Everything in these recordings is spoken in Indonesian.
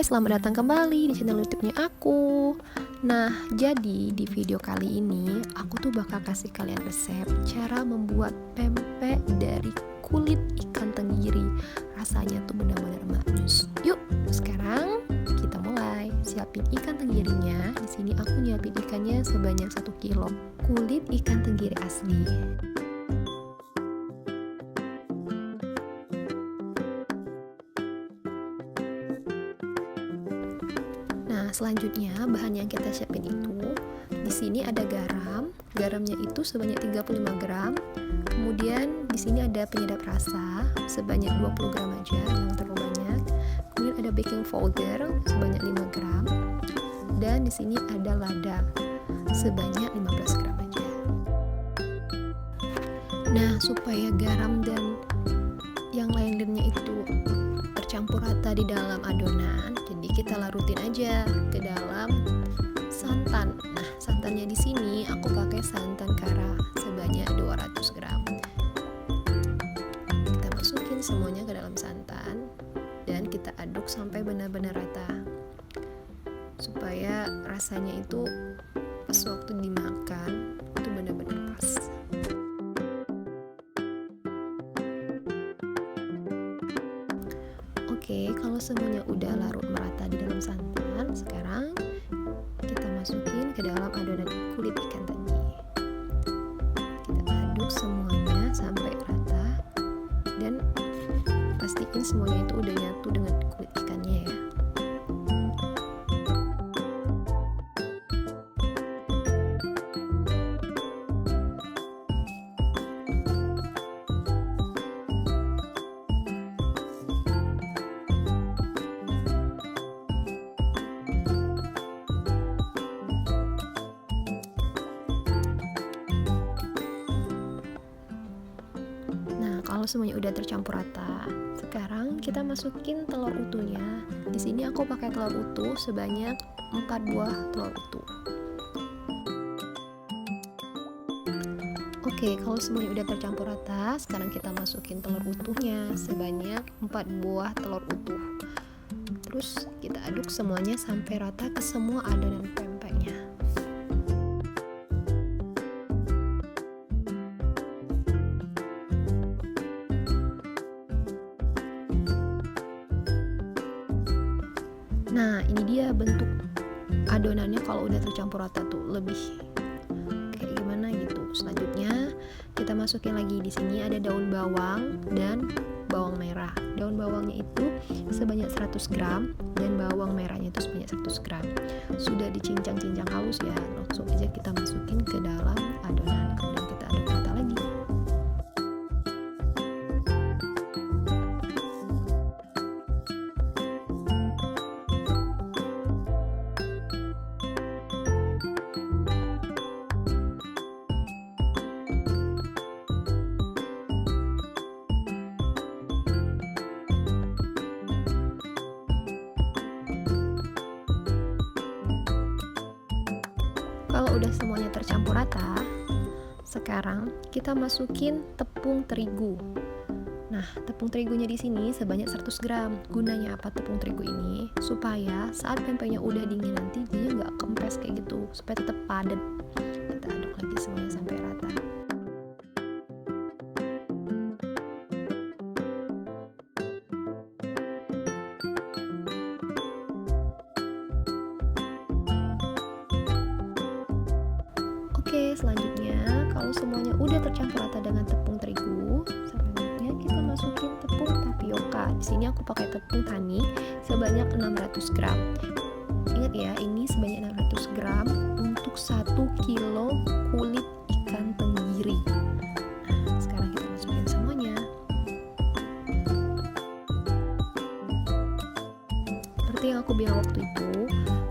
selamat datang kembali di channel YouTube-nya aku. Nah, jadi di video kali ini aku tuh bakal kasih kalian resep cara membuat pempek dari kulit ikan tenggiri. Rasanya tuh benar-benar manis. Yuk, sekarang kita mulai. Siapin ikan tenggirinya. Di sini aku nyiapin ikannya sebanyak 1 kilo. Kulit ikan tenggiri asli. Nah, selanjutnya bahan yang kita siapin itu di sini ada garam. Garamnya itu sebanyak 35 gram. Kemudian di sini ada penyedap rasa sebanyak 20 gram aja, jangan terlalu banyak. Kemudian ada baking powder sebanyak 5 gram. Dan di sini ada lada sebanyak 15 gram aja. Nah, supaya garam dan yang lainnya itu tercampur rata di dalam adonan, jadi kita larutin aja ke dalam santan. Nah, santannya di sini aku pakai santan kara sebanyak 200 gram. Kita masukin semuanya ke dalam santan dan kita aduk sampai benar-benar rata, supaya rasanya itu pas waktu dimakan itu benar-benar pas. Oke, kalau semuanya udah larut merata di dalam santan, sekarang kita masukin ke dalam adonan kulit ikan tadi. Kita aduk semuanya sampai rata dan pastiin semuanya itu udah nyatu dengan kulit ikannya ya. Kalau semuanya udah tercampur rata, sekarang kita masukin telur utuhnya. Di sini aku pakai telur utuh sebanyak 4 buah telur utuh. Oke, kalau semuanya udah tercampur rata, sekarang kita masukin telur utuhnya sebanyak 4 buah telur utuh. Terus kita aduk semuanya sampai rata ke semua adonan pempeknya. Nah, ini dia bentuk adonannya kalau udah tercampur rata tuh lebih kayak gimana gitu. Selanjutnya kita masukin lagi, di sini ada daun bawang dan bawang merah. Daun bawangnya itu sebanyak 100 gram dan bawang merahnya itu sebanyak 100 gram. Sudah dicincang-cincang halus ya. Langsung aja kita masukin ke dalam adonan. Kemudian kita aduk rata lagi. Kalau udah semuanya tercampur rata, sekarang kita masukin tepung terigu. Nah, tepung terigunya di sini sebanyak 100 gram. Gunanya apa tepung terigu ini? Supaya saat pempeknya udah dingin nanti dia nggak kempes kayak gitu, supaya tetap padat. Kita aduk lagi semuanya sampai rata. Oke, selanjutnya kalau semuanya udah tercampur rata dengan tepung terigu, selanjutnya kita masukin tepung tapioka. Di sini aku pakai tepung tani sebanyak 600 gram. Ingat ya, ini sebanyak 600 gram untuk 1 kilo kulit ikan tenggiri. Nah, sekarang kita masukin semuanya. Seperti yang aku bilang waktu itu,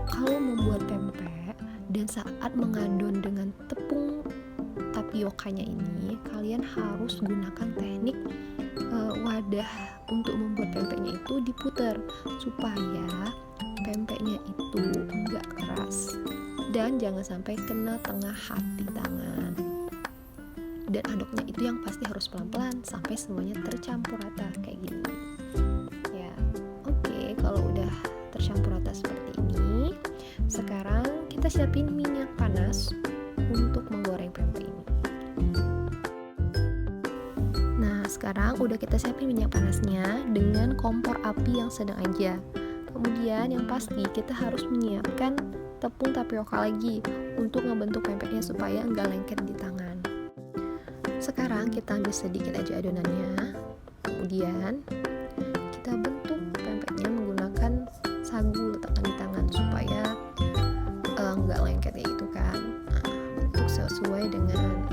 kalau membuat pempek dan saat mengadon dengan tepung tapiokanya ini, kalian harus gunakan teknik wadah untuk membuat pempeknya itu diputer supaya pempeknya itu enggak keras dan jangan sampai kena tengah hati tangan. Dan aduknya itu yang pasti harus pelan-pelan sampai semuanya tercampur rata kayak gini. Ya, oke, kalau udah tercampur Sekarang kita siapin minyak panas untuk menggoreng pempek ini. Nah, sekarang udah kita siapin minyak panasnya dengan kompor api yang sedang aja. Kemudian yang pasti kita harus menyiapkan tepung tapioka lagi untuk ngebentuk pempeknya supaya enggak lengket di tangan. Sekarang kita ambil sedikit aja adonannya. Kemudian kita bentuk pempeknya menggunakan sagu, letakkan di tangan supaya nggak lengket kayak gitu kan. Nah, bentuk sesuai dengan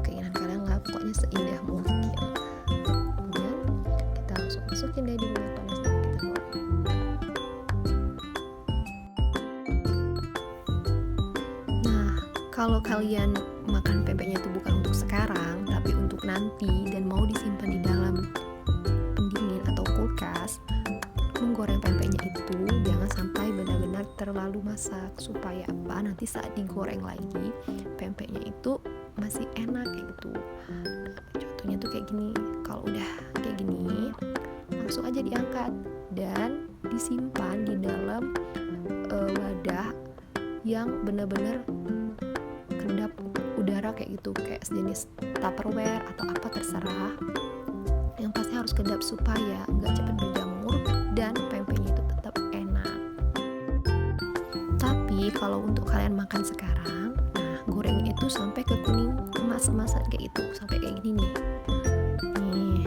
keinginan kalian lah, pokoknya seindah mungkin. Kemudian kita langsung masukin deh di minyak panas dan kita goreng. Nah, kalau kalian makan pempeknya itu bukan untuk sekarang tapi untuk nanti dan mau disimpan di dalam pendingin atau kulkas, menggoreng pempeknya itu jangan sampai benar-benar terlalu masak supaya apa, nanti saat digoreng lagi pempeknya itu masih enak kayak gitu. Nah, contohnya tuh kayak gini. Kalau udah kayak gini langsung aja diangkat dan disimpan di dalam wadah yang benar-benar kedap udara kayak gitu, kayak sejenis Tupperware atau apa terserah. Yang pasti harus kedap supaya nggak cepat berjamur dan pempeknya itu tetap enak. Tapi kalau untuk kalian makan sekarang, nah gorengnya itu sampai ke kuning emas-emasan kayak gitu, sampai kayak gini nih. Nih,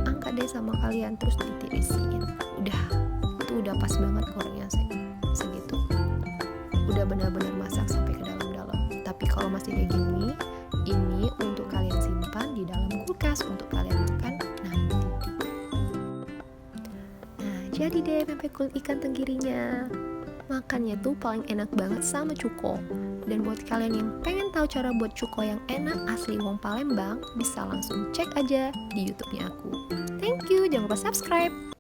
angkat deh sama kalian terus ditirisin. Itu udah pas banget gorengnya segitu. Udah benar-benar masak sampai ke dalam-dalam. Tapi kalau masih kayak gini, ini untuk kalian simpan di dalam kulkas untuk kalian makan nanti. Nah, jadi deh pempek kulit ikan tenggirinya. Makannya tuh paling enak banget sama cuko. Dan buat kalian yang pengen tahu cara buat cuko yang enak asli wong Palembang, bisa langsung cek aja di YouTube-nya aku. Thank you, jangan lupa subscribe.